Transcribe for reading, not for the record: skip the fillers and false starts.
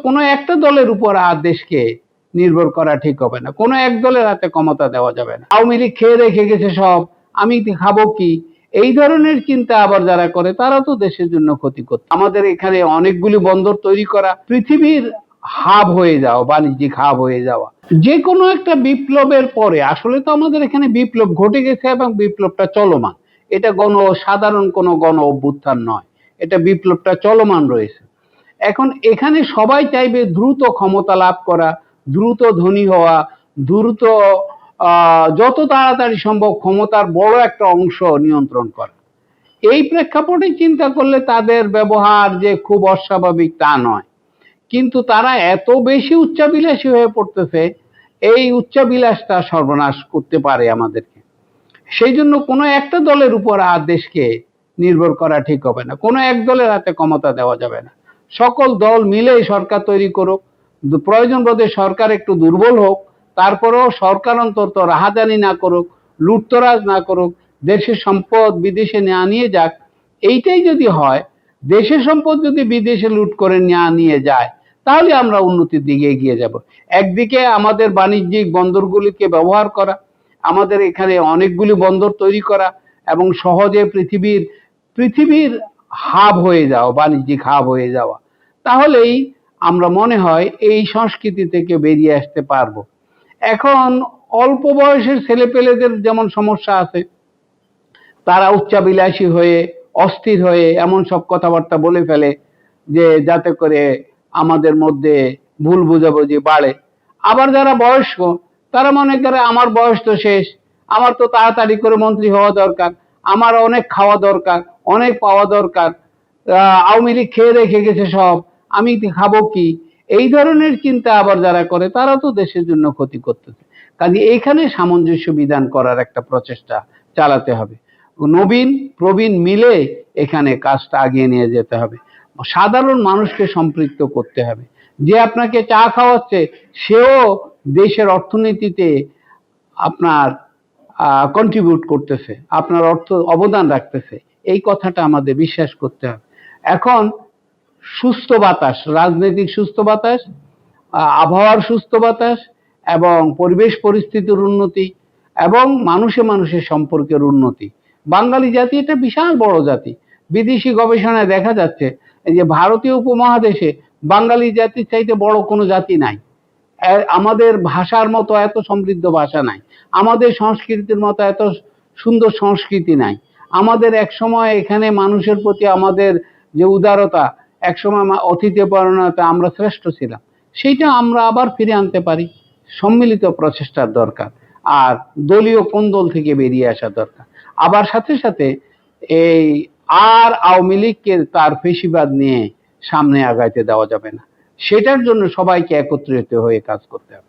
কোনো একটা দলের উপর আর দেশকে নির্ভর করা ঠিক হবে না, কোনো এক দলের হাতে ক্ষমতা দেওয়া যাবে না। আওয়ামী লীগ খেয়ে রেখে গেছে সব, আমি খাবো কি, এই ধরনের চিন্তা আবার যারা করে তারা তো দেশের জন্য ক্ষতি করছে। আমাদের এখানে অনেকগুলি বন্দর তৈরি করা, পৃথিবীর হাব হয়ে যাওয়া, বাণিজ্যিক হাব হয়ে যাওয়া, যে কোনো একটা বিপ্লবের পরে আসলে তো আমাদের এখানে বিপ্লব ঘটে গেছে এবং বিপ্লবটা চলমান। এটা সাধারণ কোনো গণ অভ্যুত্থান নয়, এটা বিপ্লবটা চলমান রয়েছে। এখন এখানে সবাই চাইবে দ্রুত ক্ষমতা লাভ করা, দ্রুত ধনী হওয়া, দ্রুত যত তাড়াতাড়ি সম্ভব ক্ষমতার বড় একটা অংশ নিয়ন্ত্রণ করা। এই প্রেক্ষাপটে চিন্তা করলে তাদের ব্যবহার যে খুব অস্বাভাবিক তা নয়, কিন্তু তারা এত বেশি উচ্চাবিলাসী হয়ে পড়তেছে, এই উচ্চাবিলাসটা সর্বনাশ করতে পারে আমাদেরকে। সেই জন্য কোনো একটা দলের উপর আর দেশকে নির্ভর করা ঠিক হবে না, কোনো এক দলের হাতে ক্ষমতা দেওয়া যাবে না। সকল দল মিলেই সরকার তৈরি করুক, প্রয়োজন বোধে সরকার একটু দুর্বল হোক, তারপরেও সরকার অন্তত রাহাজানি না করুক, লুটতরাজ না করুক, দেশের সম্পদ বিদেশে না নিয়ে যাক। এইটাই যদি হয়, দেশের সম্পদ যদি বিদেশে লুট করে নিয়ে যায়, তাহলে আমরা উন্নতির দিকে এগিয়ে যাব। একদিকে আমাদের বাণিজ্যিক বন্দরগুলিকে ব্যবহার করা, আমাদের এখানে অনেকগুলি বন্দর তৈরি করা এবং সহজে পৃথিবীর হাব হয়ে যাওয়া, বাণিজ্যিক হাব হয়ে যাওয়া, তাহলেই আমরা মনে হয় এই সংস্কৃতি থেকে বেরিয়ে আসতে পারবো। এখন অল্প বয়সের ছেলেপেলেদের যেমন সমস্যা আছে, তারা উচ্চাবিলাসী হয়ে অস্থির হয়ে এমন সব কথাবার্তা বলে ফেলে যে যাতে করে আমাদের মধ্যে ভুল বোঝাবুঝি বাড়ে। আবার যারা বয়স্ক, তারা মনে করে আমার বয়স তো শেষ, আমার তো তাড়াতাড়ি করে মন্ত্রী হওয়া দরকার, আমার অনেক খাওয়া দরকার, অনেক পাওয়া দরকার, আওয়ামী লীগ খেয়ে রেখে গেছে সব, আমি খাবো কি, এই ধরনের চিন্তা আবার যারা করে তারা তো দেশের জন্য ক্ষতি করতেছে। কাজে এইখানে সামঞ্জস্য বিধান করার একটা প্রচেষ্টা চালাতে হবে, নবীন প্রবীণ মিলে এখানে কাজটা আগিয়ে নিয়ে যেতে হবে, সাধারণ মানুষকে সম্পৃক্ত করতে হবে। যে আপনাকে চা খাওয়াচ্ছে সেও দেশের অর্থনীতিতে আপনার কন্ট্রিবিউট করতেছে, আপনার অবদান রাখতেছে, এই কথাটা আমাদের বিশ্বাস করতে হবে। এখন সুস্থ বাতাস, রাজনৈতিক সুস্থ বাতাস, আবহাওয়ার সুস্থ বাতাস এবং পরিবেশ পরিস্থিতির উন্নতি এবং মানুষে মানুষের সম্পর্কের উন্নতি। বাঙালি জাতি এটা বিশাল বড় জাতি। বিদেশি গবেষণায় দেখা যাচ্ছে যে ভারতীয় উপমহাদেশে বাঙালি জাতির চাইতে বড় কোনো জাতি নাই। আমাদের ভাষার মতো এত সমৃদ্ধ ভাষা নাই, আমাদের সংস্কৃতির মতো এত সুন্দর সংস্কৃতি নাই। আমাদের এক সময় এখানে মানুষের প্রতি আমাদের যে উদারতা, এক সময় অতিথি পরায়ণতা আমরা শ্রেষ্ঠ ছিলাম, সেইটা আমরা আবার ফিরে আনতে পারি। সম্মিলিত প্রচেষ্টার দরকার, আর দলীয় কোন্দল থেকে বেরিয়ে আসা দরকার। আবার সাথে সাথে এই আওয়ামী লীগকে তার ফেসিবাদ নিয়ে সামনে আগাইতে দেওয়া যাবে না, সেটার জন্য সবাইকে একত্রিত হয়ে কাজ করতে হবে।